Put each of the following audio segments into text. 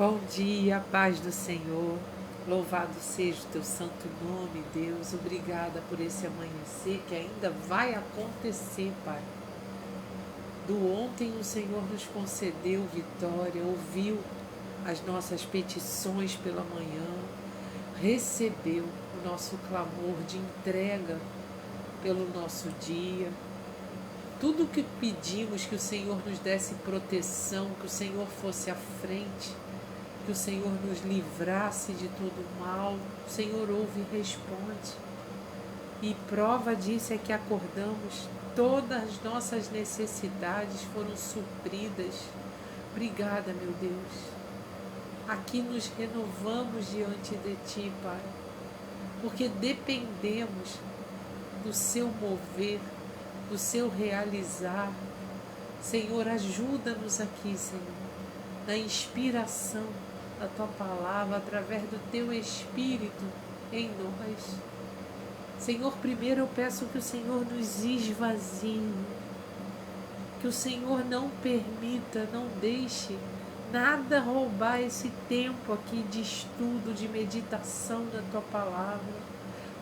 Bom dia, paz do Senhor. Louvado seja o teu santo nome, Deus. Obrigada por esse amanhecer que ainda vai acontecer, Pai. Do ontem o Senhor nos concedeu vitória, ouviu as nossas petições pela manhã, recebeu o nosso clamor de entrega pelo nosso dia. Tudo o que pedimos, que o Senhor nos desse proteção, que o Senhor fosse à frente, que o Senhor nos livrasse de todo mal, o Senhor ouve e responde. E prova disso é que acordamos, todas as nossas necessidades foram supridas. Obrigada, meu Deus. Aqui nos renovamos diante de Ti, Pai, porque dependemos do Seu mover, do Seu realizar. Senhor, ajuda-nos aqui, Senhor, na inspiração da Tua palavra, através do Teu Espírito em nós. Senhor, primeiro eu peço que o Senhor nos esvazie, que o Senhor não permita, não deixe nada roubar esse tempo aqui de estudo, de meditação da Tua palavra,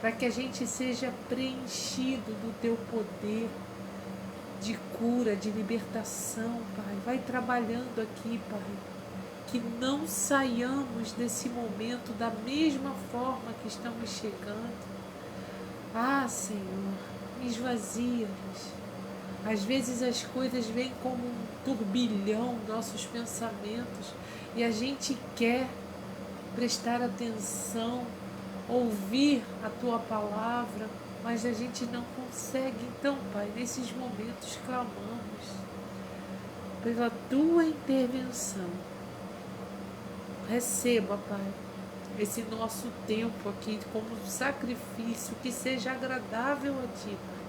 para que a gente seja preenchido do Teu poder de cura, de libertação, Pai. Vai trabalhando aqui, Pai, que não saiamos desse momento da mesma forma que estamos chegando. Ah, Senhor, esvazia-nos. Às vezes as coisas vêm como um turbilhão, nossos pensamentos, e a gente quer prestar atenção, ouvir a Tua palavra, mas a gente não consegue. Então, Pai, nesses momentos clamamos pela Tua intervenção. Receba, Pai, esse nosso tempo aqui como um sacrifício que seja agradável a Ti, Pai.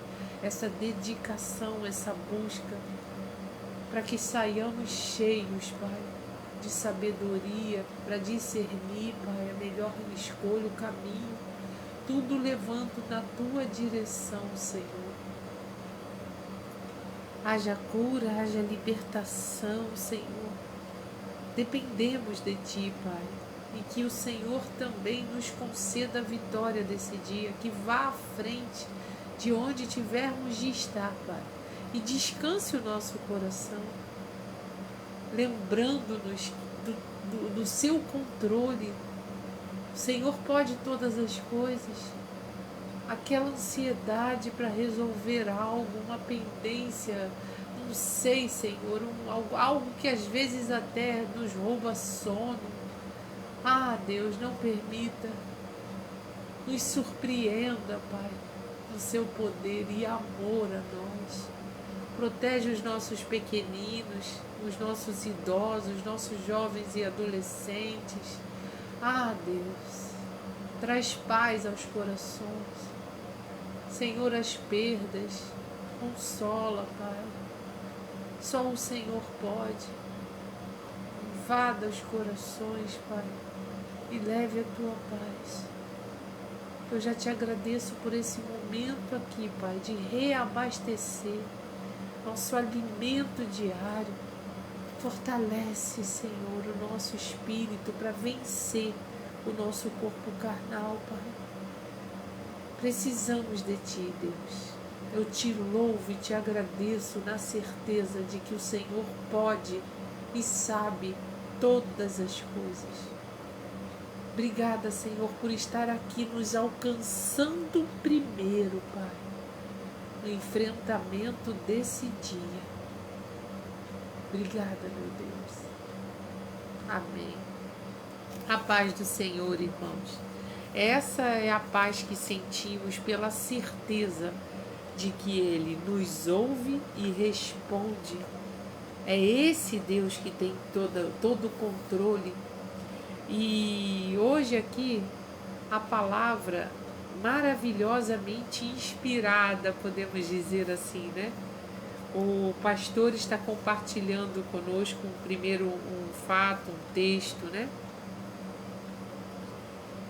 Essa dedicação, essa busca, para que saiamos cheios, Pai, de sabedoria, para discernir, Pai, a melhor escolha, o caminho, tudo levando na Tua direção, Senhor. Haja cura, haja libertação, Senhor. Dependemos de Ti, Pai, e que o Senhor também nos conceda a vitória desse dia, que vá à frente de onde tivermos de estar, Pai, e descanse o nosso coração, lembrando-nos do Seu controle. O Senhor pode todas as coisas. Aquela ansiedade para resolver algo, uma pendência, não sei, Senhor, algo que às vezes até nos rouba sono. Ah, Deus, não permita. Nos surpreenda, Pai, no Seu poder e amor a nós. Protege os nossos pequeninos, os nossos idosos, nossos jovens e adolescentes. Ah, Deus, traz paz aos corações. Senhor, as perdas, consola, Pai. Só o Senhor pode. Invada os corações, Pai, e leve a Tua paz. Eu já Te agradeço por esse momento aqui, Pai, de reabastecer nosso alimento diário. Fortalece, Senhor, o nosso espírito para vencer o nosso corpo carnal, Pai. Precisamos de Ti, Deus. Eu Te louvo e Te agradeço na certeza de que o Senhor pode e sabe todas as coisas. Obrigada, Senhor, por estar aqui nos alcançando primeiro, Pai, no enfrentamento desse dia. Obrigada, meu Deus. Amém. A paz do Senhor, irmãos. Essa é a paz que sentimos pela certeza de que Ele nos ouve e responde. É esse Deus que tem todo o controle. E hoje aqui a palavra maravilhosamente inspirada, podemos dizer assim, né? O pastor está compartilhando conosco primeiro um fato, um texto, né?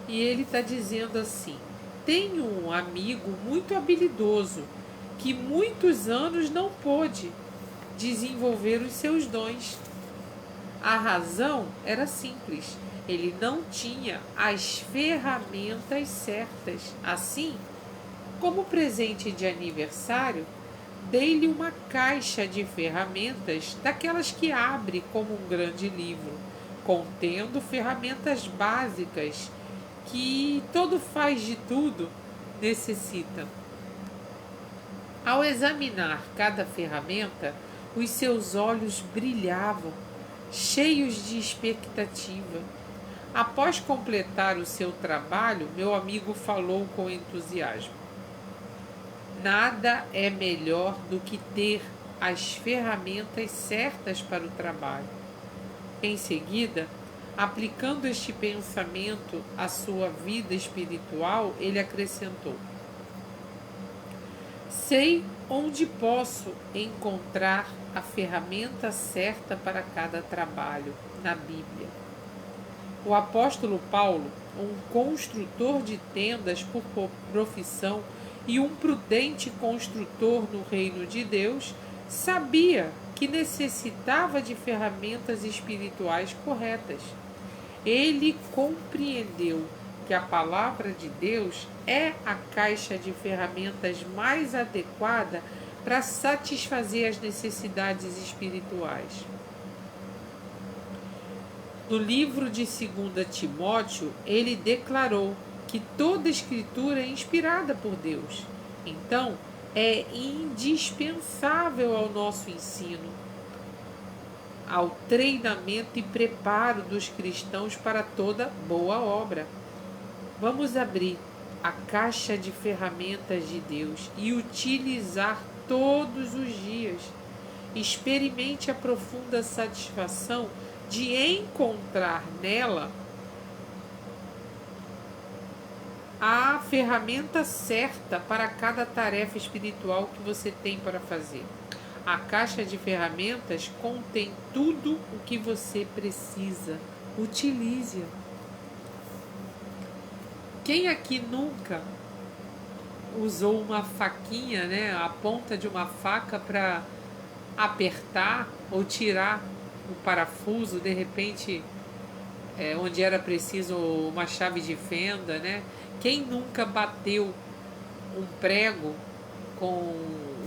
E ele está dizendo assim: tenho um amigo muito habilidoso que muitos anos não pôde desenvolver os seus dons. A razão era simples. Ele não tinha as ferramentas certas. Assim, como presente de aniversário, dei-lhe uma caixa de ferramentas, daquelas que abre como um grande livro, contendo ferramentas básicas que todo faz de tudo necessita. Ao examinar cada ferramenta, os seus olhos brilhavam, cheios de expectativa. Após completar o seu trabalho, meu amigo falou com entusiasmo: nada é melhor do que ter as ferramentas certas para o trabalho. Em seguida, aplicando este pensamento à sua vida espiritual, ele acrescentou: sei onde posso encontrar a ferramenta certa para cada trabalho, na Bíblia. O apóstolo Paulo, um construtor de tendas por profissão e um prudente construtor no reino de Deus, sabia que necessitava de ferramentas espirituais corretas. Ele compreendeu que a palavra de Deus é a caixa de ferramentas mais adequada para satisfazer as necessidades espirituais. No livro de 2 Timóteo, ele declarou que toda escritura é inspirada por Deus. Então, é indispensável ao nosso ensino, ao treinamento e preparo dos cristãos para toda boa obra. Vamos abrir a caixa de ferramentas de Deus e utilizar todos os dias. Experimente a profunda satisfação de encontrar nela a ferramenta certa para cada tarefa espiritual que você tem para fazer. A caixa de ferramentas contém tudo o que você precisa. Utilize-a. Quem aqui nunca usou uma faquinha, né, a ponta de uma faca para apertar ou tirar o parafuso, de repente, onde era preciso uma chave de fenda, né? Quem nunca bateu um prego com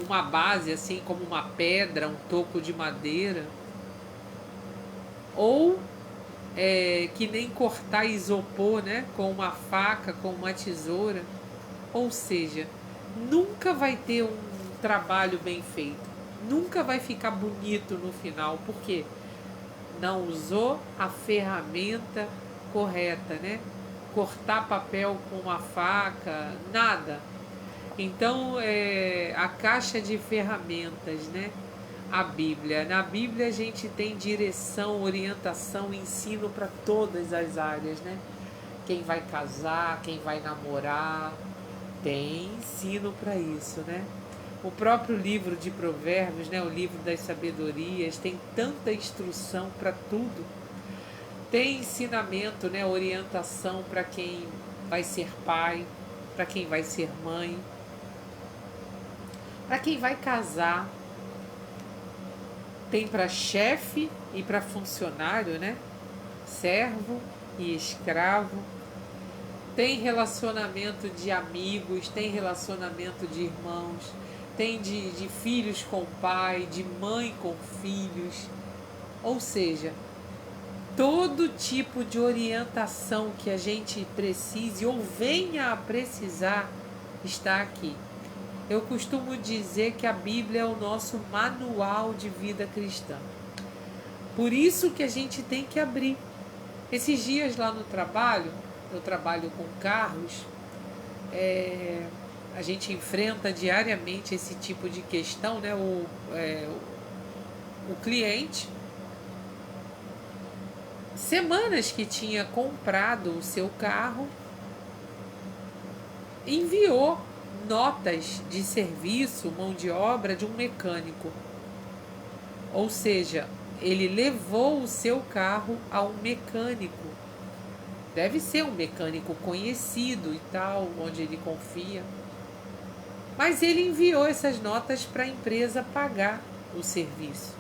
uma base, assim como uma pedra, um toco de madeira? Ou que nem cortar isopor, né? Com uma faca, com uma tesoura. Ou seja, nunca vai ter um trabalho bem feito. Nunca vai ficar bonito no final. Por quê? Não usou a ferramenta correta, né? Cortar papel com uma faca, nada. Então, a caixa de ferramentas, né? A Bíblia. Na Bíblia a gente tem direção, orientação, ensino para todas as áreas, né? Quem vai casar, quem vai namorar, tem ensino para isso, né? O próprio livro de Provérbios, né, o livro das sabedorias, tem tanta instrução para tudo. Tem ensinamento, né, orientação para quem vai ser pai, para quem vai ser mãe, para quem vai casar. Tem para chefe e para funcionário, né? Servo e escravo. Tem relacionamento de amigos, tem relacionamento de irmãos, tem de filhos com pai, de mãe com filhos. Ou seja, todo tipo de orientação que a gente precise ou venha a precisar está aqui. Eu costumo dizer que a Bíblia é o nosso manual de vida cristã. Por isso que a gente tem que abrir. Esses dias lá no trabalho, eu trabalho com carros, a gente enfrenta diariamente esse tipo de questão, né? O cliente, semanas que tinha comprado o seu carro, enviou notas de serviço, mão de obra de um mecânico. Ou seja, ele levou o seu carro a um mecânico. Deve ser um mecânico conhecido e tal, onde ele confia. Mas ele enviou essas notas para a empresa pagar o serviço.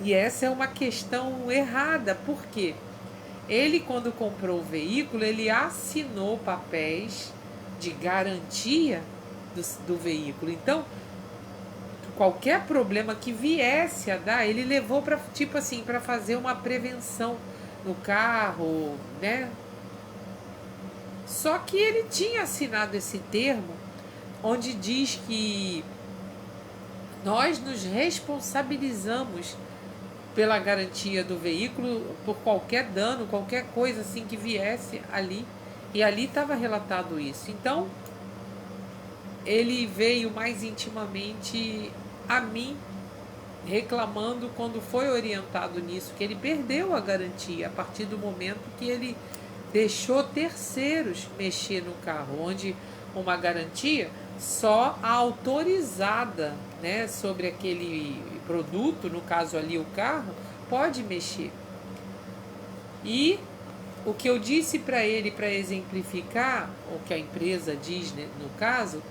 E essa é uma questão errada, por quê? Ele, quando comprou o veículo, ele assinou papéis de garantia do veículo. Então, qualquer problema que viesse a dar, ele levou para, tipo assim, para fazer uma prevenção no carro, né? Só que ele tinha assinado esse termo onde diz que nós nos responsabilizamos pela garantia do veículo por qualquer dano, qualquer coisa assim que viesse ali. E ali estava relatado isso. Então, ele veio mais intimamente a mim reclamando quando foi orientado nisso, que ele perdeu a garantia a partir do momento que ele deixou terceiros mexer no carro, onde uma garantia só a autorizada, né, sobre aquele produto, no caso ali o carro, pode mexer. E o que eu disse para ele para exemplificar, o que a empresa diz, né, no caso,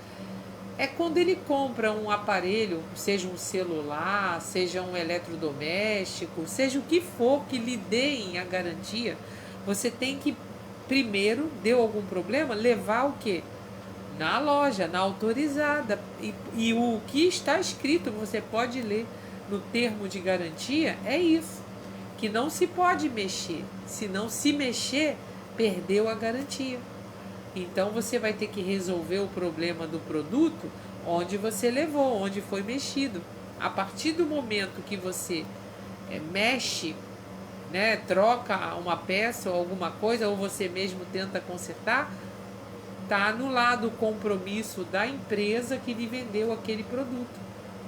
é quando ele compra um aparelho, seja um celular, seja um eletrodoméstico, seja o que for que lhe deem a garantia, você tem que primeiro, deu algum problema, levar o quê? Na loja, na autorizada. E o que está escrito, você pode ler no termo de garantia, é isso. Que não se pode mexer. Se não se mexer, perdeu a garantia. Então você vai ter que resolver o problema do produto onde você levou, onde foi mexido. A partir do momento que você mexe, né, troca uma peça ou alguma coisa, ou você mesmo tenta consertar, está anulado o compromisso da empresa que lhe vendeu aquele produto.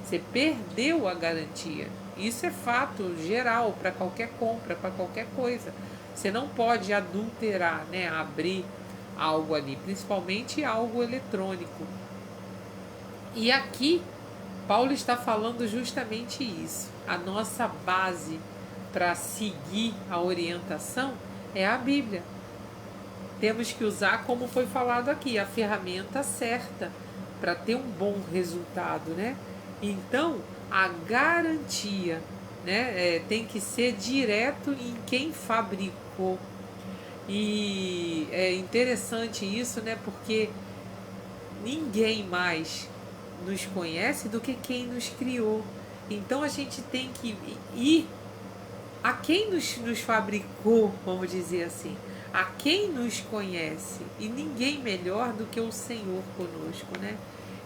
Você perdeu a garantia. Isso é fato geral para qualquer compra, para qualquer coisa. Você não pode adulterar, né, abrir algo ali, principalmente algo eletrônico. E aqui, Paulo está falando justamente isso. A nossa base para seguir a orientação é a Bíblia. Temos que usar, como foi falado aqui, a ferramenta certa para ter um bom resultado, né? Então, a garantia, né, tem que ser direto em quem fabricou. E é interessante isso, né? Porque ninguém mais nos conhece do que quem nos criou. Então a gente tem que ir a quem nos fabricou, vamos dizer assim, a quem nos conhece. E ninguém melhor do que o Senhor conosco, né?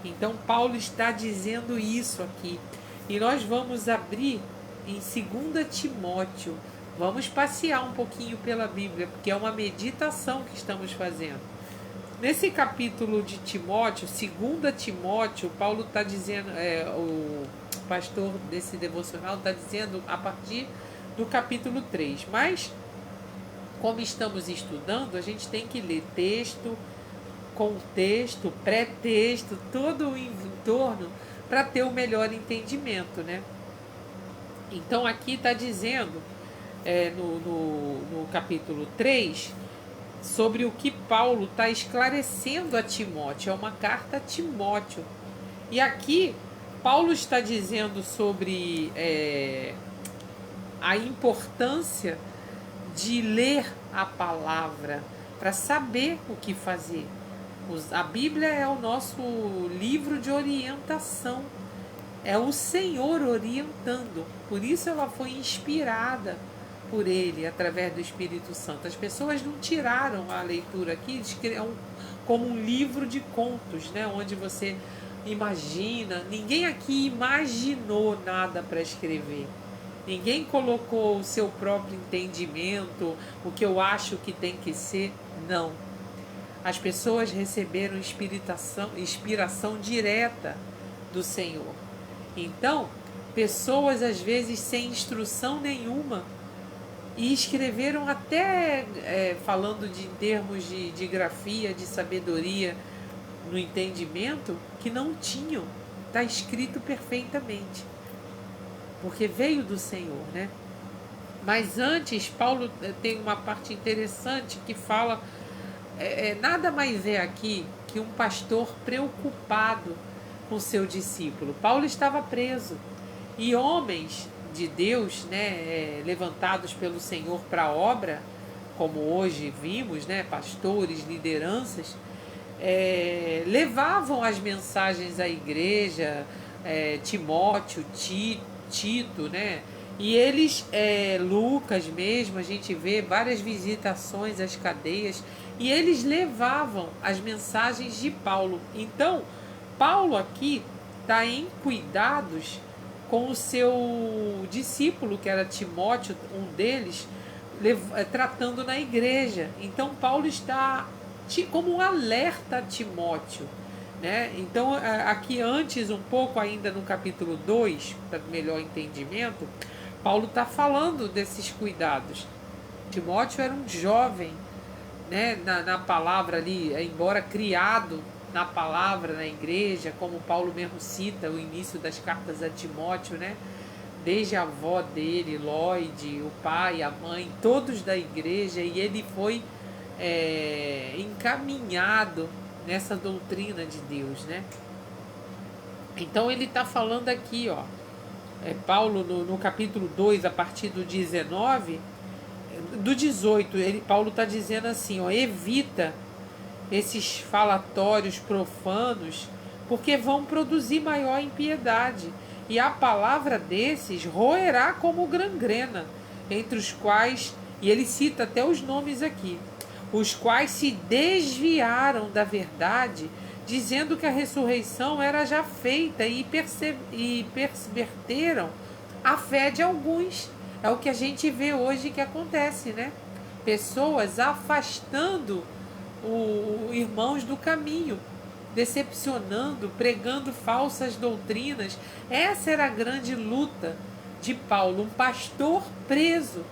Então Paulo está dizendo isso aqui. E nós vamos abrir em 2 Timóteo. Vamos passear um pouquinho pela Bíblia, porque é uma meditação que estamos fazendo. Nesse capítulo de Timóteo, 2 Timóteo, Paulo está dizendo, o pastor desse devocional está dizendo a partir do capítulo 3. Mas, como estamos estudando, a gente tem que ler texto, contexto, pré-texto, todo o entorno para ter o melhor entendimento, né? Então aqui está dizendo, no capítulo 3, sobre o que Paulo está esclarecendo a Timóteo. É uma carta a Timóteo. E aqui Paulo está dizendo sobre a importância de ler a palavra para saber o que fazer. A Bíblia é o nosso livro de orientação. É o Senhor orientando. Por isso ela foi inspirada por ele, através do Espírito Santo. As pessoas não tiraram a leitura aqui como um livro de contos, né? Onde você imagina. Ninguém aqui imaginou nada para escrever. Ninguém colocou o seu próprio entendimento, o que eu acho que tem que ser. Não. As pessoas receberam inspiração direta do Senhor. Então, pessoas às vezes sem instrução nenhuma e escreveram até falando em termos de grafia, de sabedoria, no entendimento, que não tinham. Está escrito perfeitamente, porque veio do Senhor, né? Mas antes, Paulo tem uma parte interessante que fala, nada mais é aqui que um pastor preocupado com seu discípulo. Paulo estava preso e homens de Deus, né, levantados pelo Senhor para a obra, como hoje vimos, né, pastores, lideranças, levavam as mensagens à igreja, Timóteo, Tito, né? E eles, Lucas mesmo, a gente vê várias visitações às cadeias, e eles levavam as mensagens de Paulo. Então, Paulo aqui está em cuidados com o seu discípulo, que era Timóteo, um deles, tratando na igreja. Então, Paulo está como um alerta a Timóteo, né? Então, aqui antes, um pouco ainda no capítulo 2, para melhor entendimento, Paulo está falando desses cuidados. Timóteo era um jovem, né, na palavra ali, embora criado na palavra, na igreja, como Paulo mesmo cita o início das cartas a Timóteo, né? Desde a avó dele, Lloyd, o pai, a mãe, todos da igreja, e ele foi encaminhado nessa doutrina de Deus, né? Então ele está falando aqui, ó, Paulo no capítulo 2, a partir do 19, do 18, Paulo está dizendo assim, ó, evita esses falatórios profanos, porque vão produzir maior impiedade, e a palavra desses roerá como gangrena, entre os quais, e ele cita até os nomes aqui, os quais se desviaram da verdade, dizendo que a ressurreição era já feita, e perverteram a fé de alguns. É o que a gente vê hoje que acontece, né? Pessoas afastando os irmãos do caminho, decepcionando, pregando falsas doutrinas. Essa era a grande luta de Paulo, um pastor preso.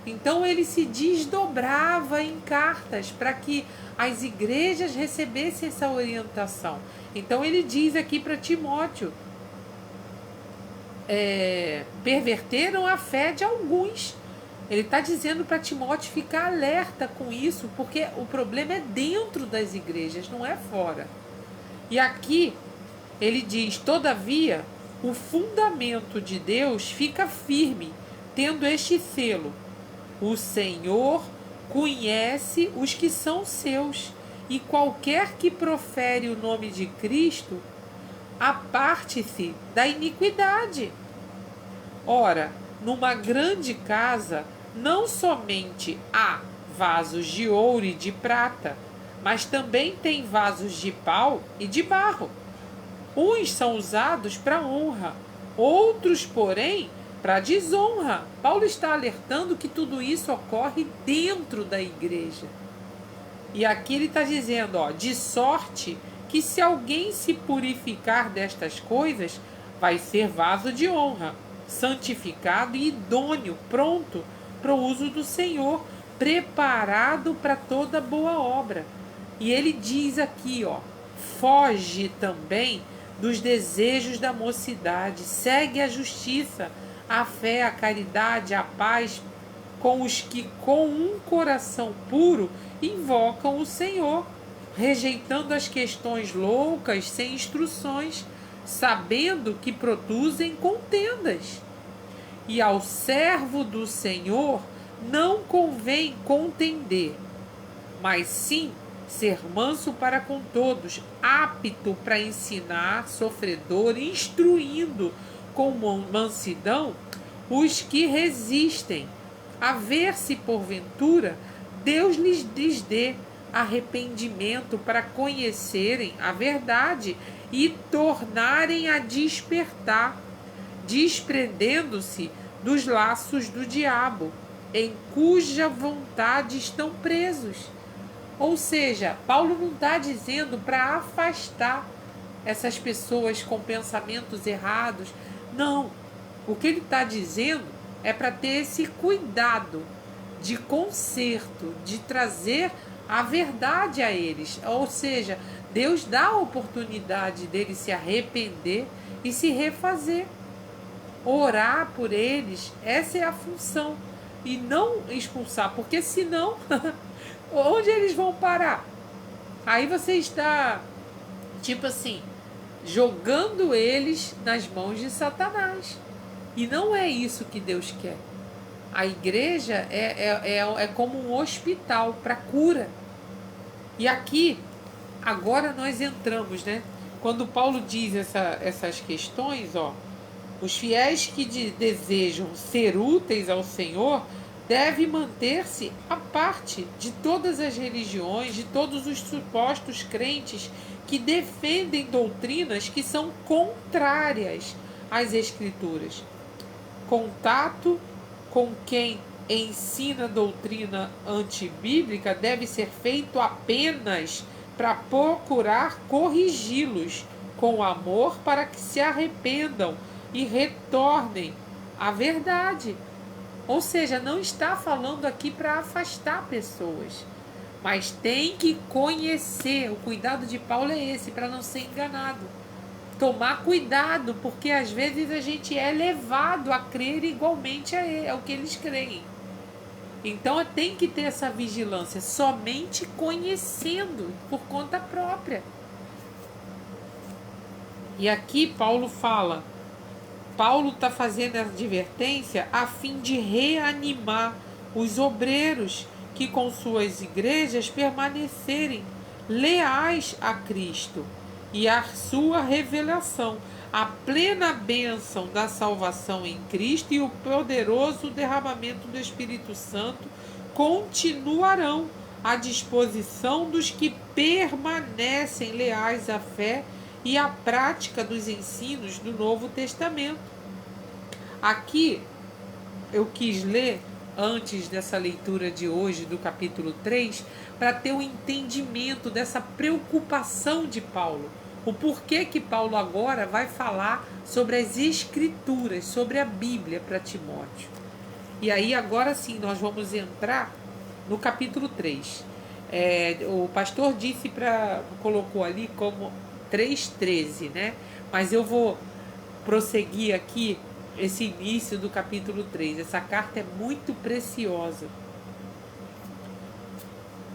Então ele se desdobrava em cartas para que as igrejas recebessem essa orientação. Então ele diz aqui para Timóteo, perverteram a fé de alguns. Ele está dizendo para Timóteo ficar alerta com isso, porque o problema é dentro das igrejas, não é fora. E aqui ele diz, todavia, o fundamento de Deus fica firme, tendo este selo: o Senhor conhece os que são seus, e qualquer que profere o nome de Cristo, aparte-se da iniquidade. Ora, numa grande casa, não somente há vasos de ouro e de prata, mas também tem vasos de pau e de barro. Uns são usados para honra, outros, porém, para desonra. Paulo está alertando que tudo isso ocorre dentro da igreja. E aqui ele está dizendo, ó, de sorte que se alguém se purificar destas coisas, vai ser vaso de honra, santificado e idôneo, pronto para o uso do Senhor, preparado para toda boa obra. E ele diz aqui, ó, foge também dos desejos da mocidade, segue a justiça, a fé, a caridade, a paz, com os que com um coração puro invocam o Senhor, rejeitando as questões loucas sem instruções, sabendo que produzem contendas. E ao servo do Senhor não convém contender, mas sim ser manso para com todos, apto para ensinar, sofredor, instruindo com mansidão os que resistem, a ver se porventura Deus lhes dê arrependimento para conhecerem a verdade e tornarem a despertar, desprendendo-se dos laços do diabo, em cuja vontade estão presos. Ou seja, Paulo não está dizendo para afastar essas pessoas com pensamentos errados. Não. O que ele está dizendo é para ter esse cuidado de conserto, de trazer a verdade a eles. Ou seja, Deus dá a oportunidade deles se arrepender e se refazer. Orar por eles, essa é a função. E não expulsar, porque senão, onde eles vão parar? Aí você está, tipo assim, jogando eles nas mãos de Satanás. E não é isso que Deus quer. A igreja é como um hospital para cura. E aqui, agora nós entramos, né? Quando Paulo diz essas questões, ó, os fiéis que desejam ser úteis ao Senhor devem manter-se à parte de todas as religiões, de todos os supostos crentes que defendem doutrinas que são contrárias às Escrituras. Contato com quem ensina doutrina antibíblica deve ser feito apenas para procurar corrigi-los com amor para que se arrependam e retornem à verdade. Ou seja, não está falando aqui para afastar pessoas, mas tem que conhecer. O cuidado de Paulo é esse, para não ser enganado. Tomar cuidado, porque às vezes a gente é levado a crer igualmente ao que eles creem. Então tem que ter essa vigilância, somente conhecendo por conta própria. E aqui Paulo está fazendo a advertência a fim de reanimar os obreiros que com suas igrejas permanecerem leais a Cristo e a sua revelação, a plena bênção da salvação em Cristo e o poderoso derramamento do Espírito Santo continuarão à disposição dos que permanecem leais à fé e à prática dos ensinos do Novo Testamento. Aqui eu quis ler, antes dessa leitura de hoje, do capítulo 3, para ter um entendimento dessa preocupação de Paulo. O porquê que Paulo agora vai falar sobre as Escrituras, sobre a Bíblia para Timóteo. E aí agora sim nós vamos entrar no capítulo 3. O pastor colocou ali como 3:13, né? Mas eu vou prosseguir aqui esse início do capítulo 3. Essa carta é muito preciosa.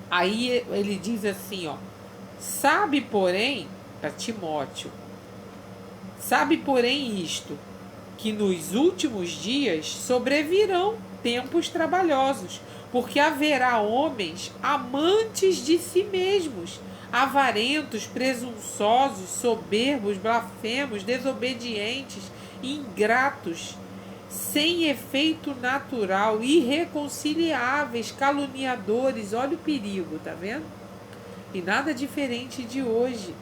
Aí ele diz assim, ó: sabe, porém, para Timóteo, sabe, porém, isto, que nos últimos dias sobrevirão tempos trabalhosos, porque haverá homens amantes de si mesmos, avarentos, presunçosos, soberbos, blasfemos, desobedientes, ingratos, sem efeito natural, irreconciliáveis, caluniadores. Olha o perigo, tá vendo? E nada diferente de hoje.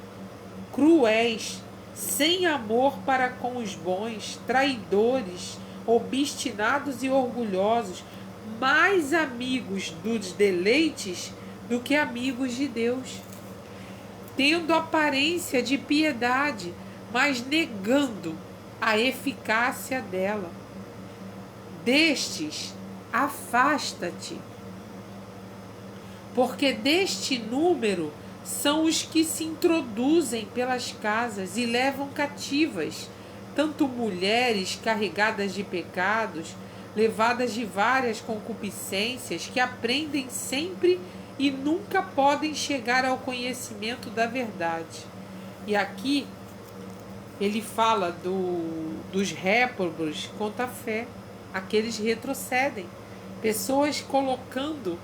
Cruéis, sem amor para com os bons, traidores, obstinados e orgulhosos, mais amigos dos deleites do que amigos de Deus, tendo aparência de piedade, mas negando a eficácia dela. Destes, afasta-te, porque deste número são os que se introduzem pelas casas e levam cativas, tanto mulheres carregadas de pecados, levadas de várias concupiscências, que aprendem sempre e nunca podem chegar ao conhecimento da verdade. E aqui ele fala dos réprobos contra a fé. Aqueles retrocedem, pessoas colocando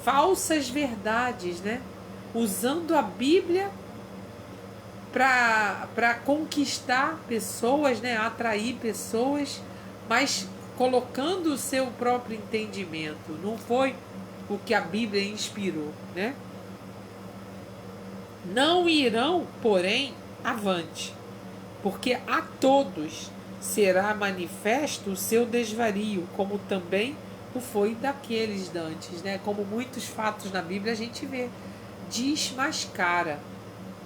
falsas verdades, né? Usando a Bíblia para conquistar pessoas, né? Atrair pessoas, mas colocando o seu próprio entendimento. Não foi o que a Bíblia inspirou, né? Não irão, porém, avante, porque a todos será manifesto o seu desvario, como também o foi daqueles dantes, né? Como muitos fatos na Bíblia a gente vê, desmascara.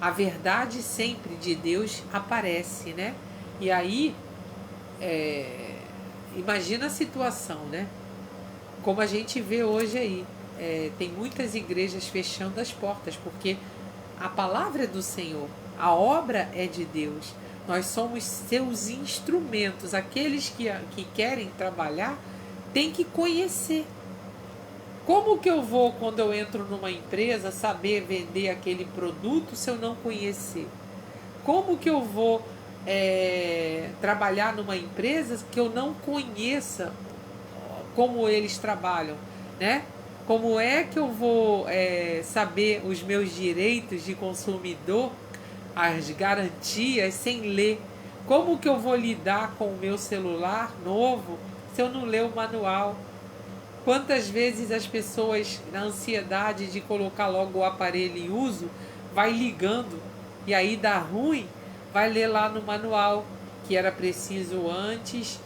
A verdade sempre de Deus aparece, né? E aí, imagina a situação, né? Como a gente vê hoje aí, tem muitas igrejas fechando as portas, porque a palavra é do Senhor, a obra é de Deus. Nós somos seus instrumentos. Aqueles que querem trabalhar têm que conhecer. Como que eu vou, quando eu entro numa empresa, saber vender aquele produto se eu não conhecer? Como que eu vou trabalhar numa empresa que eu não conheça como eles trabalham, né? Como é que eu vou saber os meus direitos de consumidor, as garantias, sem ler? Como que eu vou lidar com o meu celular novo se eu não ler o manual? Quantas vezes as pessoas, na ansiedade de colocar logo o aparelho em uso, vai ligando e aí dá ruim, vai ler lá no manual que era preciso antes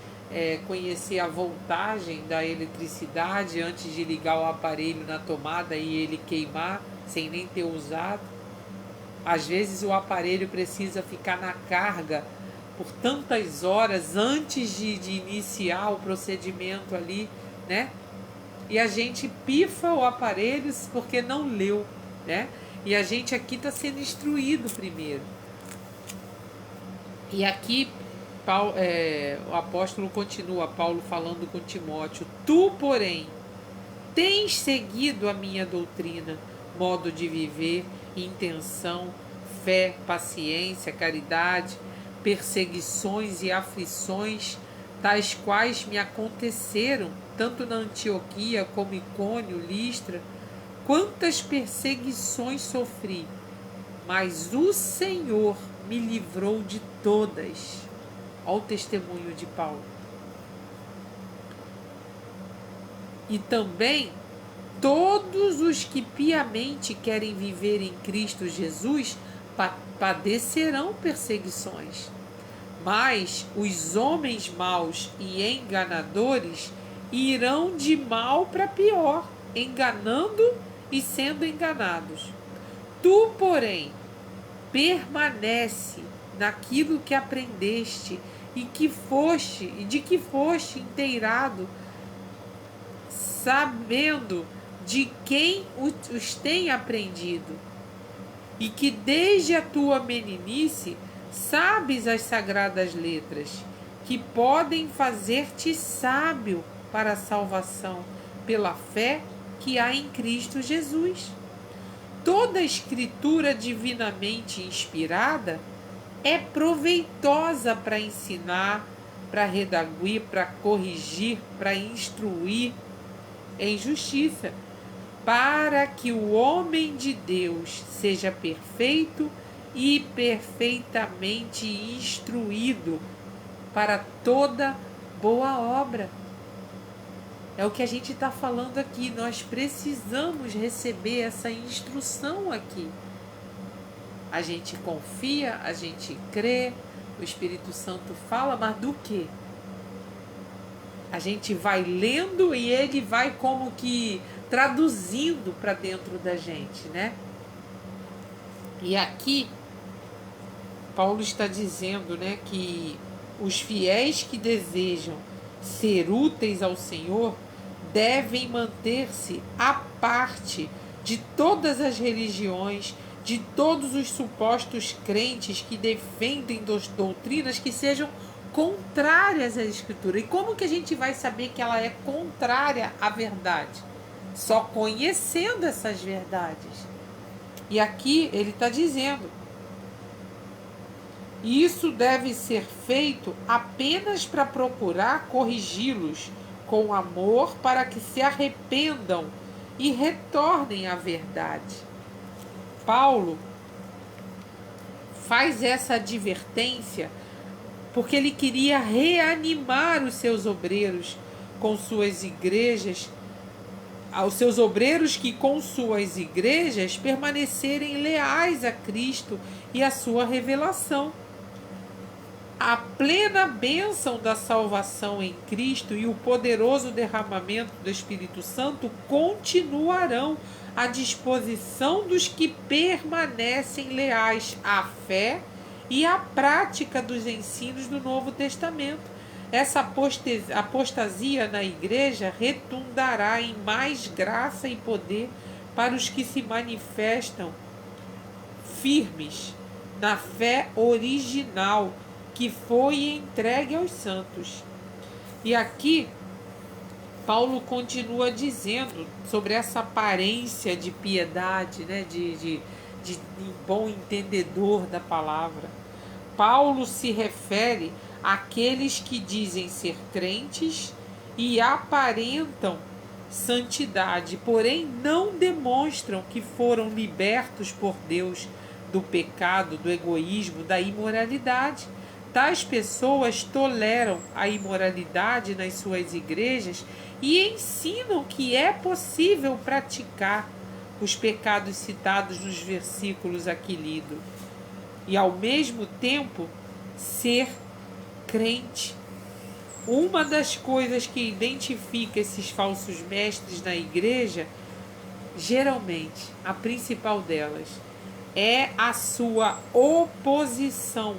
conhecer a voltagem da eletricidade antes de ligar o aparelho na tomada e ele queimar sem nem ter usado. Às vezes o aparelho precisa ficar na carga por tantas horas antes de iniciar o procedimento ali, né? E a gente pifa o aparelho porque não leu, né? E a gente aqui está sendo instruído primeiro. E aqui o apóstolo continua, Paulo falando com Timóteo: tu, porém, tens seguido a minha doutrina, modo de viver, intenção, fé, paciência, caridade, perseguições e aflições, tais quais me aconteceram, tanto na Antioquia como Icônio, Listra. Quantas perseguições sofri, mas o Senhor me livrou de todas. Olha o testemunho de Paulo. E também todos os que piamente querem viver em Cristo Jesus padecerão perseguições. Mas os homens maus e enganadores irão de mal para pior, enganando e sendo enganados. Tu, porém, permanece naquilo que aprendeste e de que foste inteirado, sabendo de quem os tem aprendido, e que desde a tua meninice sabes as sagradas letras, que podem fazer-te sábio para a salvação, pela fé que há em Cristo Jesus. Toda a escritura divinamente inspirada é proveitosa para ensinar, para redarguir, para corrigir, para instruir em justiça, para que o homem de Deus seja perfeito e perfeitamente instruído para toda boa obra. É o que a gente está falando aqui. Nós precisamos receber essa instrução aqui. A gente confia, a gente crê, o Espírito Santo fala, mas do quê? A gente vai lendo e ele vai como que traduzindo para dentro da gente, né? E aqui Paulo está dizendo, né, que os fiéis que desejam ser úteis ao Senhor devem manter-se à parte de todas as religiões, de todos os supostos crentes que defendem doutrinas que sejam contrárias à Escritura. E como que a gente vai saber que ela é contrária à verdade? Só conhecendo essas verdades. E aqui ele está dizendo: isso deve ser feito apenas para procurar corrigi-los com amor, para que se arrependam e retornem à verdade. Paulo faz essa advertência porque ele queria reanimar os seus obreiros com suas igrejas, aos seus obreiros que com suas igrejas permanecerem leais a Cristo e a sua revelação. A plena bênção da salvação em Cristo e o poderoso derramamento do Espírito Santo continuarão à disposição dos que permanecem leais à fé e à prática dos ensinos do Novo Testamento. Essa apostasia na igreja redundará em mais graça e poder para os que se manifestam firmes na fé original que foi entregue aos santos. E aqui Paulo continua dizendo sobre essa aparência de piedade, né, de bom entendedor da palavra. Paulo se refere àqueles que dizem ser crentes e aparentam santidade, porém não demonstram que foram libertos por Deus do pecado, do egoísmo, da imoralidade. Tais pessoas toleram a imoralidade nas suas igrejas e ensinam que é possível praticar os pecados citados nos versículos aqui lidos e ao mesmo tempo ser crente. Uma das coisas que identifica esses falsos mestres na igreja, geralmente, a principal delas, é a sua oposição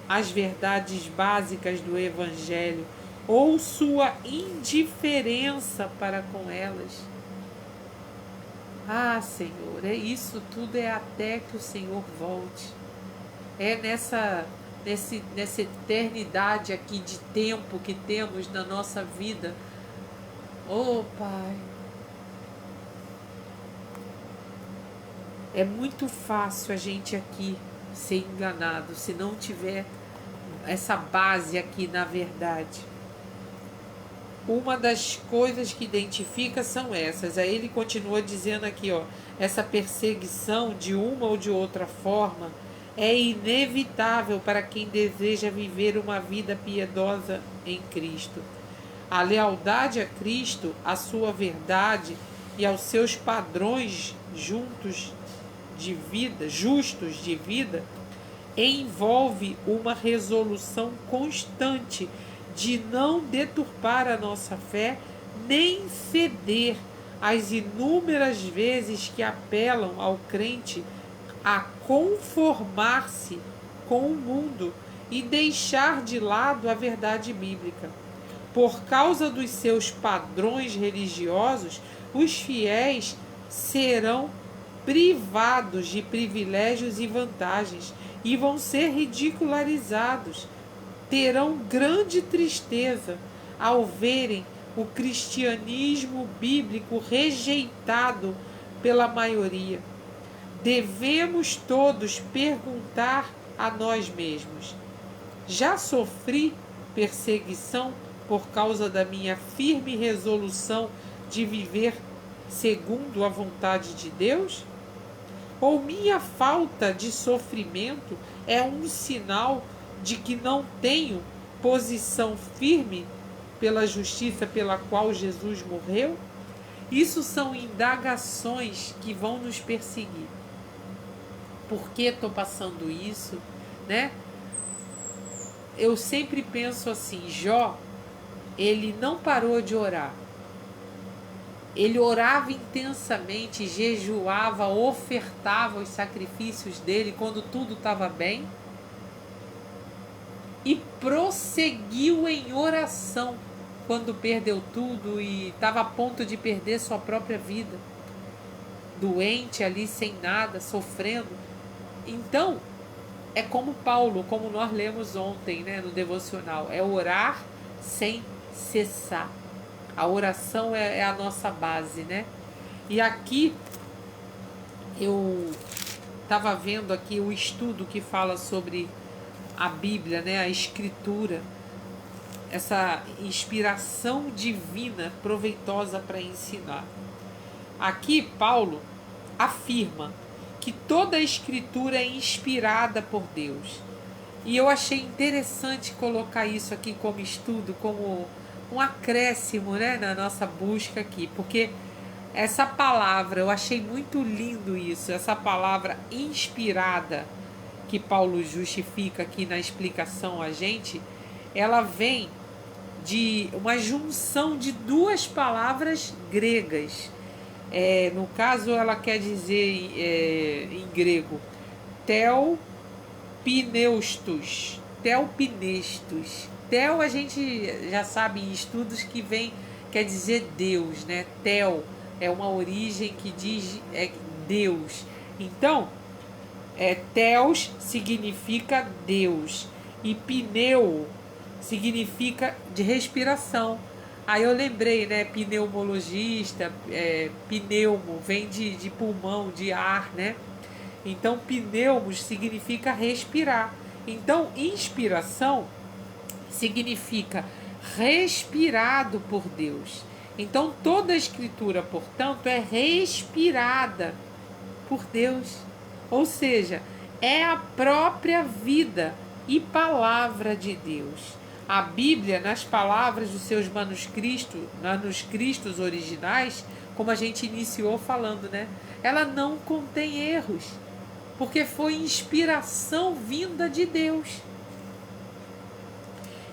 às verdades básicas do Evangelho ou sua indiferença para com elas. Ah, Senhor, isso tudo é até que o Senhor volte. É nessa eternidade aqui de tempo que temos na nossa vida. Oh, Pai. É muito fácil a gente aqui ser enganado se não tiver essa base aqui na verdade. Uma das coisas que identifica são essas. Aí ele continua dizendo aqui, ó, essa perseguição de uma ou de outra forma é inevitável para quem deseja viver uma vida piedosa em Cristo. A lealdade a Cristo, à sua verdade e aos seus padrões justos de vida, envolve uma resolução constante de não deturpar a nossa fé, nem ceder às inúmeras vezes que apelam ao crente a conformar-se com o mundo e deixar de lado a verdade bíblica. Por causa dos seus padrões religiosos, os fiéis serão privados de privilégios e vantagens e vão ser ridicularizados. Terão grande tristeza ao verem o cristianismo bíblico rejeitado pela maioria. Devemos todos perguntar a nós mesmos: já sofri perseguição por causa da minha firme resolução de viver segundo a vontade de Deus? Ou minha falta de sofrimento é um sinal de que não tenho posição firme pela justiça pela qual Jesus morreu? Isso são indagações que vão nos perseguir. Por que estou passando isso, né? Eu sempre penso assim, Jó, ele não parou de orar. Ele orava intensamente, jejuava, ofertava os sacrifícios dele quando tudo estava bem. E prosseguiu em oração quando perdeu tudo e estava a ponto de perder sua própria vida. Doente ali, sem nada, sofrendo. Então, é como Paulo, como nós lemos ontem, né, no devocional, é orar sem cessar. A oração é a nossa base, né? E aqui, eu estava vendo aqui o estudo que fala sobre a Bíblia, né, a Escritura, essa inspiração divina proveitosa para ensinar. Aqui, Paulo afirma que toda a Escritura é inspirada por Deus. E eu achei interessante colocar isso aqui como estudo, como um acréscimo, né, na nossa busca aqui, porque essa palavra, eu achei muito lindo isso, essa palavra inspirada que Paulo justifica aqui na explicação a gente, ela vem de uma junção de duas palavras gregas. No caso, ela quer dizer em grego telpinestos. Tel a gente já sabe em estudos que quer dizer Deus, né? Tel é uma origem que diz Deus. Então, Theos significa Deus e pneu significa de respiração. Aí eu lembrei, né? Pneumologista, pneumo vem de pulmão, de ar, né? Então, pneumos significa respirar. Então, inspiração significa respirado por Deus. Então, toda a escritura, portanto, é respirada por Deus. Ou seja, é a própria vida e palavra de Deus. A Bíblia, nas palavras dos seus manuscritos originais, como a gente iniciou falando, né? Ela não contém erros, porque foi inspiração vinda de Deus.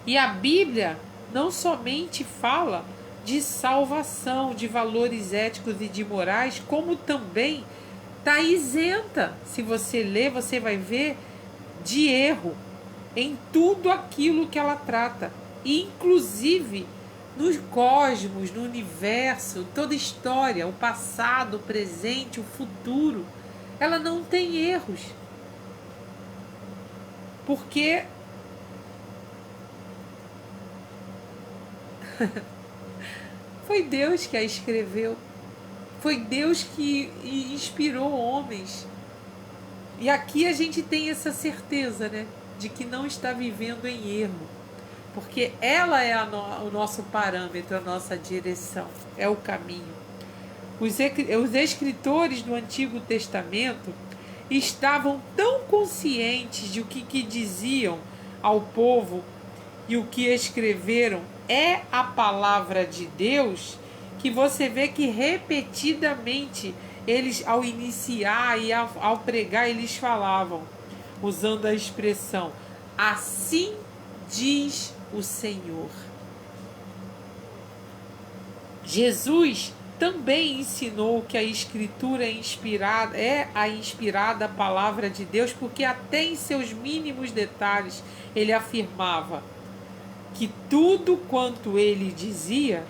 E a Bíblia não somente fala de salvação, de valores éticos e de morais, como também está isenta. Se você ler, você vai ver de erro em tudo aquilo que ela trata, inclusive no cosmos, no universo, toda história, o passado, o presente, o futuro. Ela não tem erros, porque foi Deus que a escreveu. Foi Deus que inspirou homens. E aqui a gente tem essa certeza, né? De que não está vivendo em erro. Porque ela é o nosso parâmetro, a nossa direção. É o caminho. Os escritores do Antigo Testamento estavam tão conscientes de o que diziam ao povo e o que escreveram é a palavra de Deus, que você vê que repetidamente eles, ao iniciar e ao pregar, eles falavam, usando a expressão, assim diz o Senhor. Jesus também ensinou que a Escritura é a inspirada palavra de Deus, porque até em seus mínimos detalhes ele afirmava que tudo quanto ele dizia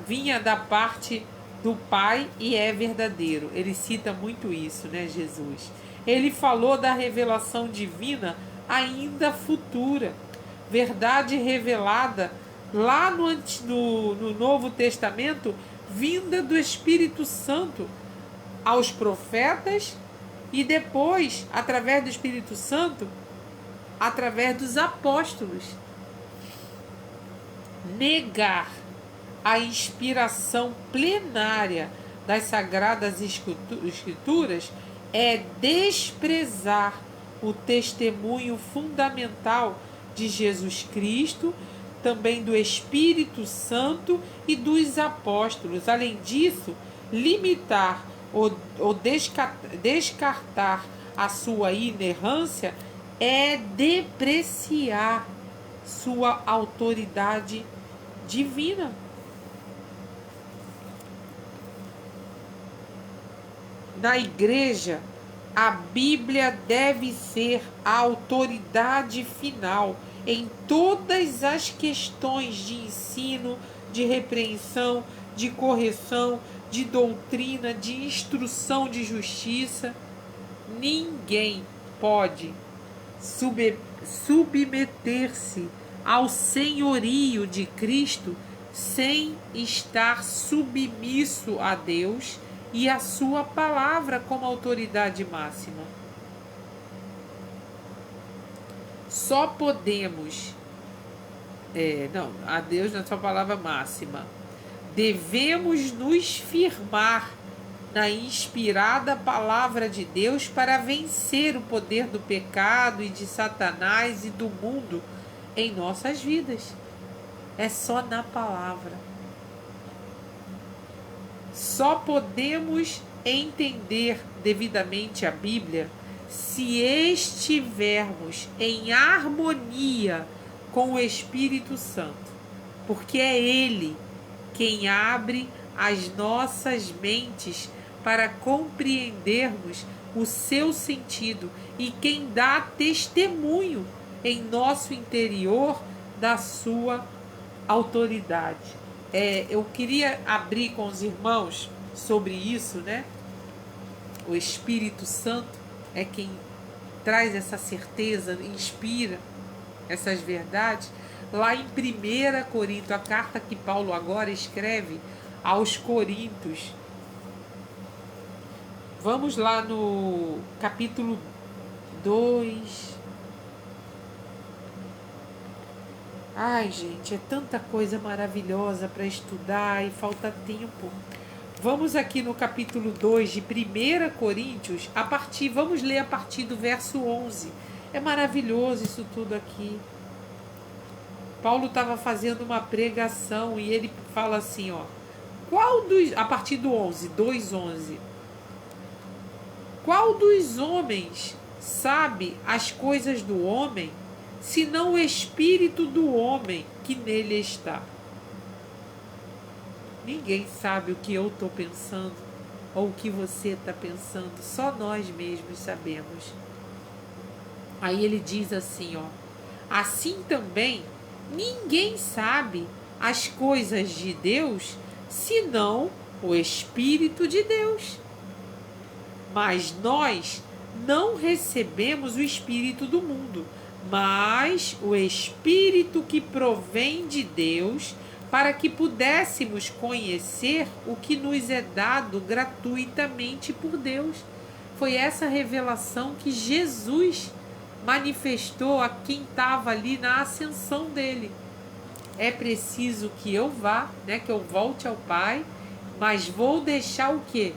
vinha da parte do Pai e é verdadeiro. Ele cita muito isso, né, Jesus? Ele falou da revelação divina ainda futura, verdade revelada lá no Novo Testamento, vinda do Espírito Santo aos profetas e depois, através do Espírito Santo, através dos apóstolos. Negar a inspiração plenária das Sagradas Escrituras é desprezar o testemunho fundamental de Jesus Cristo, também do Espírito Santo e dos apóstolos. Além disso, limitar ou descartar a sua inerrância é depreciar sua autoridade divina. Na igreja, a Bíblia deve ser a autoridade final em todas as questões de ensino, de repreensão, de correção, de doutrina, de instrução de justiça. Ninguém pode submeter-se ao senhorio de Cristo sem estar submisso a Deus e a sua palavra como autoridade máxima. Só podemos, a Deus na sua palavra máxima. Devemos nos firmar na inspirada palavra de Deus para vencer o poder do pecado e de Satanás e do mundo em nossas vidas. É só na palavra. Só podemos entender devidamente a Bíblia se estivermos em harmonia com o Espírito Santo, porque é Ele quem abre as nossas mentes para compreendermos o seu sentido e quem dá testemunho em nosso interior da sua autoridade. Eu queria abrir com os irmãos sobre isso, né? O Espírito Santo é quem traz essa certeza, inspira essas verdades. Lá em 1 Coríntios, a carta que Paulo agora escreve aos Coríntios. Vamos lá no capítulo 2, Ai, gente, é tanta coisa maravilhosa para estudar e falta tempo. Vamos aqui no capítulo 2 de 1 Coríntios, vamos ler a partir do verso 11. É maravilhoso isso tudo aqui. Paulo estava fazendo uma pregação e ele fala assim, ó. A partir do 11, 2:11. Qual dos homens sabe as coisas do homem, senão o espírito do homem que nele está? Ninguém sabe o que eu estou pensando ou o que você está pensando, só nós mesmos sabemos. Aí ele diz assim, ó: assim também ninguém sabe as coisas de Deus, senão o Espírito de Deus. Mas nós não recebemos o Espírito do mundo, mas o Espírito que provém de Deus, para que pudéssemos conhecer o que nos é dado gratuitamente por Deus. Foi essa revelação que Jesus manifestou a quem estava ali na ascensão dele. É preciso que eu vá, né, que eu volte ao Pai, mas vou deixar o quê?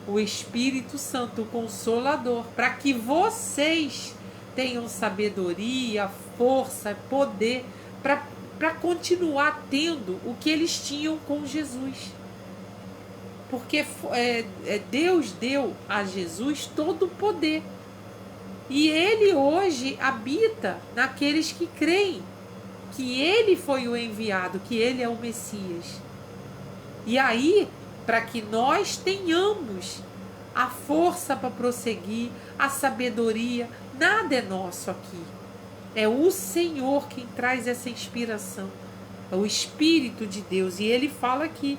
O Espírito Santo, o Consolador, para que vocês tenham sabedoria, força, poder, para continuar tendo o que eles tinham com Jesus. Porque Deus deu a Jesus todo o poder. E ele hoje habita naqueles que creem que ele foi o enviado, que ele é o Messias. E aí, para que nós tenhamos a força para prosseguir, a sabedoria, nada é nosso aqui. É o Senhor quem traz essa inspiração. É o Espírito de Deus. E ele fala aqui: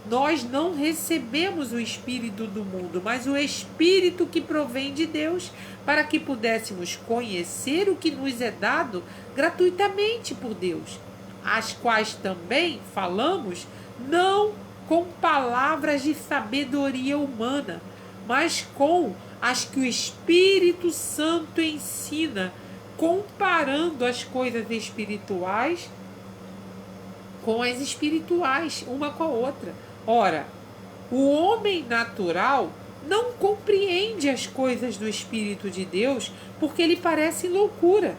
nós não recebemos o Espírito do mundo, mas o Espírito que provém de Deus, para que pudéssemos conhecer o que nos é dado gratuitamente por Deus, as quais também falamos não com palavras de sabedoria humana, mas com as que o Espírito Santo ensina, comparando as coisas espirituais com as espirituais, uma com a outra. Ora, o homem natural não compreende as coisas do Espírito de Deus, porque lhe parecem loucura,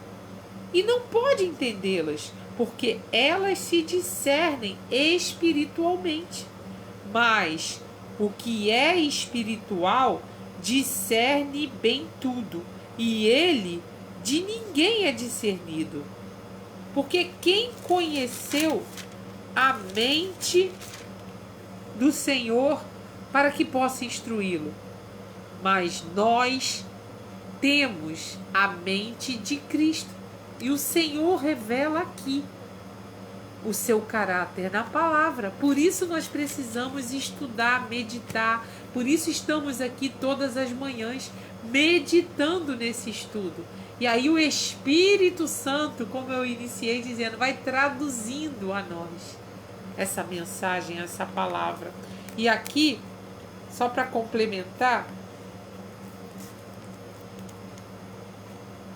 e não pode entendê-las, porque elas se discernem espiritualmente. Mas o que é espiritual discerne bem tudo, e ele de ninguém é discernido. Porque quem conheceu a mente do Senhor para que possa instruí-lo? Mas nós temos a mente de Cristo. E o Senhor revela aqui o seu caráter na palavra. Por isso nós precisamos estudar, meditar. Por isso estamos aqui todas as manhãs meditando nesse estudo. E aí o Espírito Santo, como eu iniciei dizendo, vai traduzindo a nós essa mensagem, essa palavra. E aqui, só para complementar,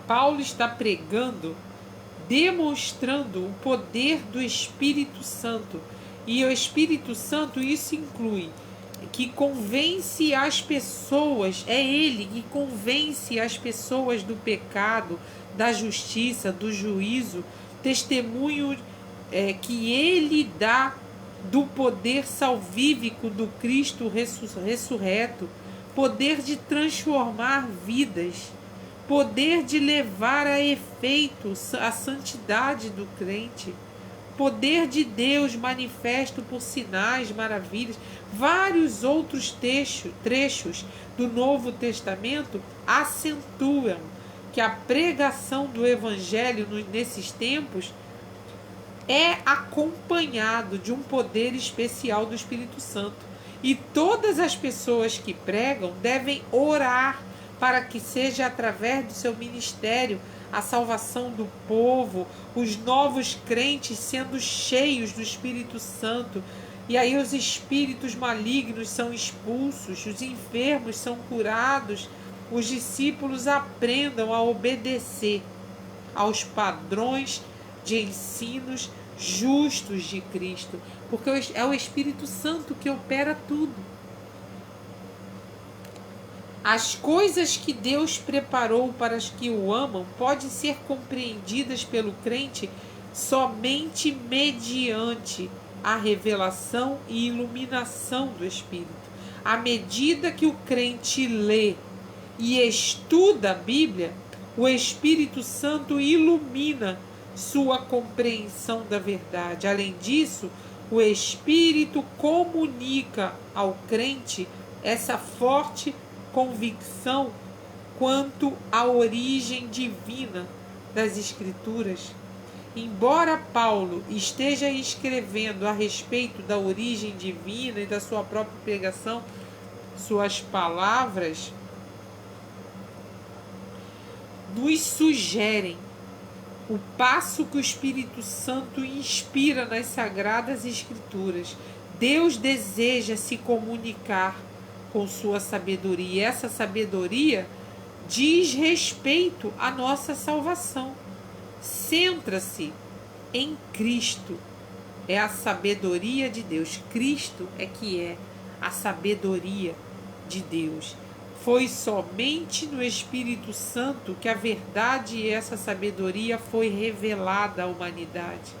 Paulo está pregando, demonstrando o poder do Espírito Santo. E o Espírito Santo, isso inclui que convence as pessoas, é ele que convence as pessoas do pecado, da justiça, do juízo, testemunho que ele dá do poder salvífico do Cristo ressurreto, poder de transformar vidas, poder de levar a efeito a santidade do crente, poder de Deus manifesto por sinais, maravilhas. Vários outros trechos do Novo Testamento acentuam que a pregação do Evangelho nesses tempos é acompanhado de um poder especial do Espírito Santo. E todas as pessoas que pregam devem orar para que seja através do seu ministério a salvação do povo, os novos crentes sendo cheios do Espírito Santo. E aí os espíritos malignos são expulsos, os enfermos são curados, os discípulos aprendam a obedecer aos padrões de ensinos justos de Cristo, porque é o Espírito Santo que opera tudo. As coisas que Deus preparou para os que o amam podem ser compreendidas pelo crente somente mediante a revelação e iluminação do Espírito. À medida que o crente lê e estuda a Bíblia, o Espírito Santo ilumina sua compreensão da verdade. Além disso, o Espírito comunica ao crente essa forte convicção quanto à origem divina das Escrituras. Embora Paulo esteja escrevendo a respeito da origem divina e da sua própria pregação, suas palavras nos sugerem o passo que o Espírito Santo inspira nas Sagradas Escrituras. Deus deseja se comunicar com sua sabedoria. E essa sabedoria diz respeito à nossa salvação. Centra-se em Cristo. É a sabedoria de Deus. Cristo é que é a sabedoria de Deus. Foi somente no Espírito Santo que a verdade e essa sabedoria foi revelada à humanidade.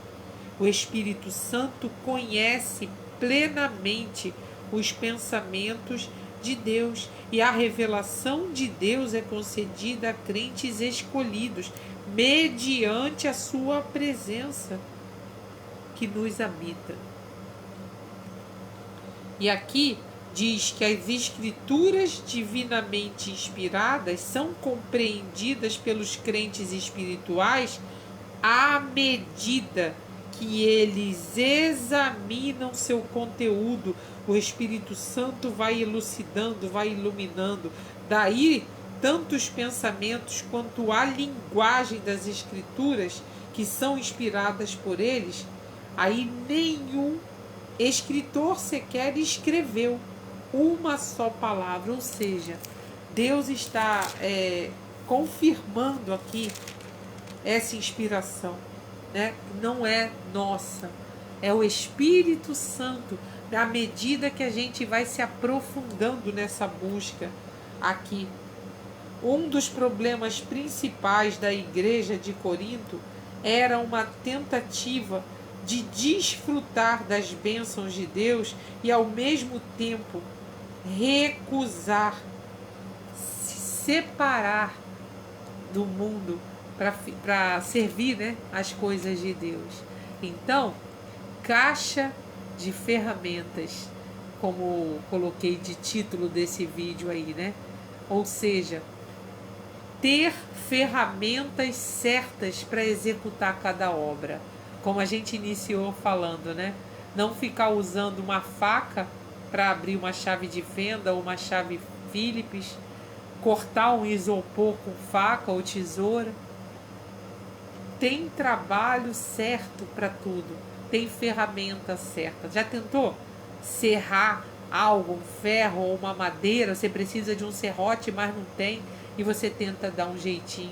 O Espírito Santo conhece plenamente os pensamentos de Deus, e a revelação de Deus é concedida a crentes escolhidos mediante a sua presença que nos habita. E aqui diz que as Escrituras divinamente inspiradas são compreendidas pelos crentes espirituais à medida que eles examinam seu conteúdo. O Espírito Santo vai elucidando, vai iluminando. Daí, tanto os pensamentos quanto a linguagem das Escrituras, que são inspiradas por eles, aí nenhum escritor sequer escreveu uma só palavra. Ou seja, Deus está confirmando aqui essa inspiração, né? Não é nossa, é o Espírito Santo. À medida que a gente vai se aprofundando nessa busca aqui, um dos problemas principais da igreja de Corinto era uma tentativa de desfrutar das bênçãos de Deus e ao mesmo tempo recusar se separar do mundo para servir, né, as coisas de Deus. Então, caixa de ferramentas, como coloquei de título desse vídeo aí, né? Ou seja, ter ferramentas certas para executar cada obra. Como a gente iniciou falando, né? Não ficar usando uma faca para abrir uma chave de fenda ou uma chave Phillips, cortar um isopor com faca ou tesoura. Tem trabalho certo para tudo. Tem ferramenta certa. Já tentou serrar algo, um ferro ou uma madeira? Você precisa de um serrote, mas não tem, e você tenta dar um jeitinho.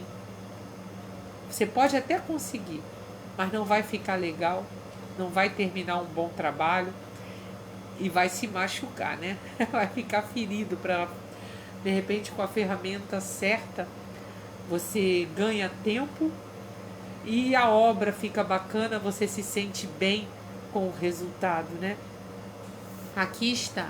Você pode até conseguir, mas não vai ficar legal, não vai terminar um bom trabalho e vai se machucar, né? Vai ficar ferido. De repente, com a ferramenta certa, você ganha tempo e a obra fica bacana, você se sente bem com o resultado, né? Aqui está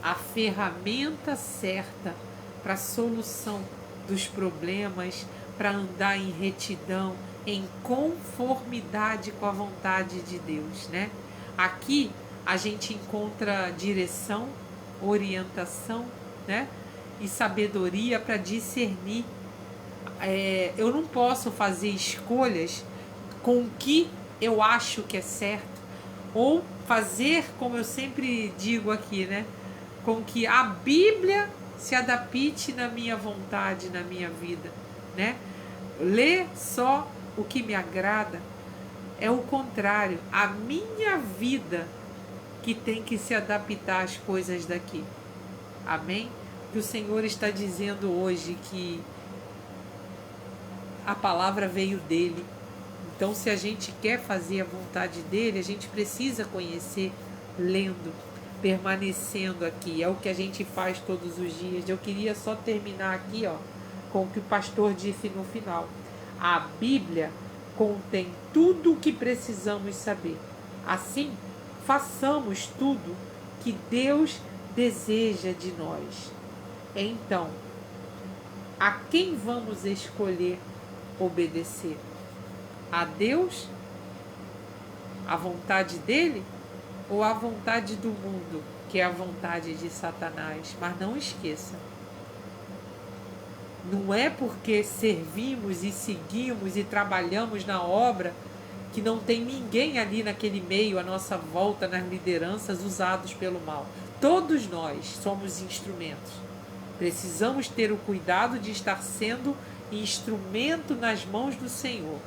a ferramenta certa para a solução dos problemas, para andar em retidão, em conformidade com a vontade de Deus, né? Aqui a gente encontra direção, orientação, né? E sabedoria para discernir. Eu não posso fazer escolhas com o que eu acho que é certo, ou fazer, como eu sempre digo aqui, né? Com que a Bíblia se adapte na minha vontade, na minha vida, né? Ler só o que me agrada. É o contrário, a minha vida que tem que se adaptar às coisas daqui. Amém? Que o Senhor está dizendo hoje que a palavra veio dele. Então, se a gente quer fazer a vontade dele, a gente precisa conhecer lendo, permanecendo aqui. É o que a gente faz todos os dias. Eu queria só terminar aqui, com o que o pastor disse no final. A Bíblia contém tudo o que precisamos saber. Assim, façamos tudo que Deus deseja de nós. Então, a quem vamos escolher obedecer? A Deus? A vontade dele? Ou a vontade do mundo, que é a vontade de Satanás? Mas não esqueça, não é porque servimos e seguimos e trabalhamos na obra que não tem ninguém ali naquele meio, à nossa volta, nas lideranças, usados pelo mal. Todos nós somos instrumentos. Precisamos ter o cuidado de estar sendo instrumento nas mãos do Senhor.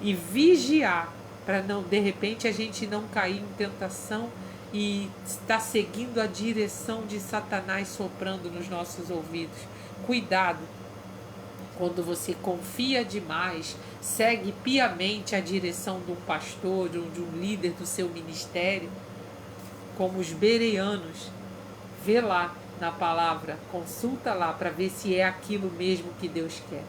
E vigiar, para não, de repente, a gente não cair em tentação e estar seguindo a direção de Satanás soprando nos nossos ouvidos. Cuidado. Quando você confia demais, segue piamente a direção de um pastor, de um líder do seu ministério, como os bereanos, vê lá na palavra, consulta lá para ver se é aquilo mesmo que Deus quer.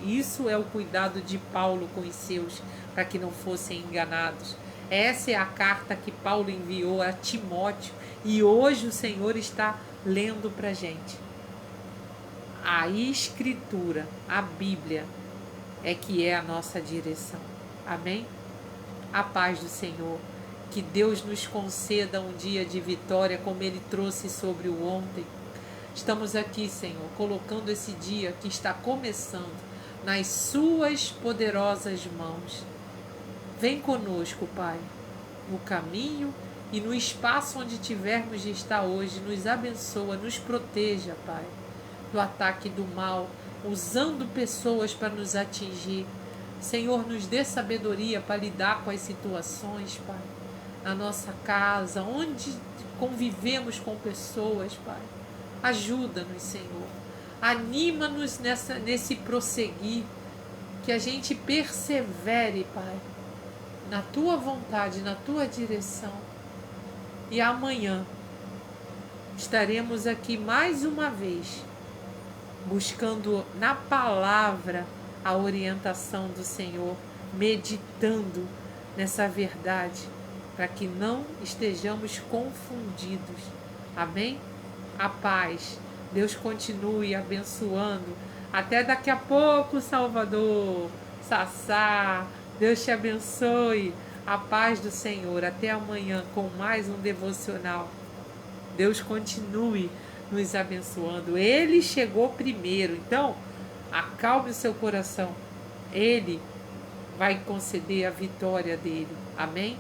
Isso é o cuidado de Paulo com os seus, para que não fossem enganados. Essa é a carta que Paulo enviou a Timóteo e hoje o Senhor está lendo para a gente. A Escritura, a Bíblia, é que é a nossa direção. Amém? A paz do Senhor. Que Deus nos conceda um dia de vitória, como Ele trouxe sobre o ontem. Estamos aqui, Senhor, colocando esse dia que está começando nas Suas poderosas mãos. Vem conosco, Pai, no caminho e no espaço onde tivermos de estar hoje. Nos abençoa, nos proteja, Pai, do ataque do mal, usando pessoas para nos atingir. Senhor, nos dê sabedoria para lidar com as situações, Pai, na nossa casa, onde convivemos com pessoas, Pai. Ajuda-nos, Senhor. Anima-nos nesse prosseguir, que a gente persevere, Pai, na Tua vontade, na Tua direção. E amanhã estaremos aqui mais uma vez, buscando na palavra a orientação do Senhor, meditando nessa verdade, para que não estejamos confundidos. Amém? A paz. Deus continue abençoando. Até daqui a pouco, Salvador. Sassá. Deus te abençoe. A paz do Senhor. Até amanhã com mais um devocional. Deus continue nos abençoando. Ele chegou primeiro. Então, acalme o seu coração. Ele vai conceder a vitória dele. Amém?